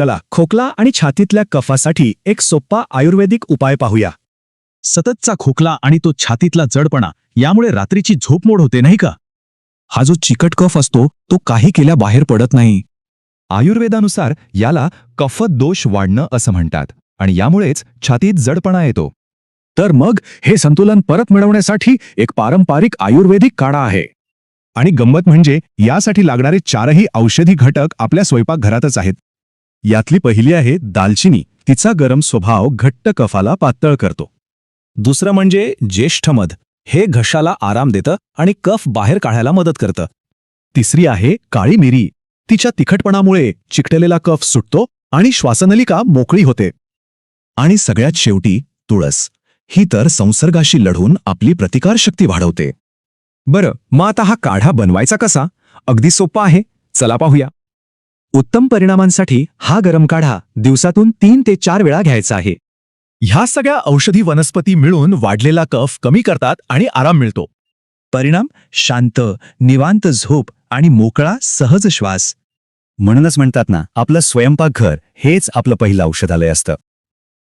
चला खोकला आणि छातीतल्या कफासाठी एक सोपा आयुर्वेदिक उपाय पाहूया. सततचा खोकला आणि तो छातीतला जडपणा यामुळे रात्रीची झोप मोड होते नाही का? हा जो चिकट कफ असतो तो काही केल्या बाहेर पडत नाही. आयुर्वेदानुसार याला कफदोष वाढणं असं म्हणतात आणि यामुळेच छातीत जडपणा येतो. तर मग हे संतुलन परत मिळवण्यासाठी एक पारंपरिक आयुर्वेदिक काढा आहे. आणि गंमत म्हणजे यासाठी लागणारे 4ही औषधी घटक आपल्या स्वयंपाकघरातच आहेत. यातली पहिली आहे दालचिनी. तिचा गरम स्वभाव घट्ट कफाला पातळ करतो. दुसरं म्हणजे ज्येष्ठमध. हे घशाला आराम देतं आणि कफ बाहेर काढायला मदत करतं. तिसरी आहे काळी मिरी. तिच्या तिखटपणामुळे चिकटलेला कफ सुटतो आणि श्वासनलिका मोकळी होते. आणि सगळ्यात शेवटी तुळस. ही तर संसर्गाशी लढून आपली प्रतिकारशक्ती वाढवते. बरं, मग आता हा काढा बनवायचा कसा? अगदी सोपा आहे, चला पाहूया. उत्तम परिणामांसाठी हा गरम काढा दिवसातून 3 ते 4 वेळा घ्यायचा आहे. ह्या सगळ्या औषधी वनस्पती मिळून वाढलेला कफ कमी करतात आणि आराम मिळतो. परिणाम शांत, निवांत झोप आणि मोकळा सहज श्वास. म्हणूनच म्हणतात ना, आपलं स्वयंपाकघर हेच आपलं पहिलं औषधालय असतं.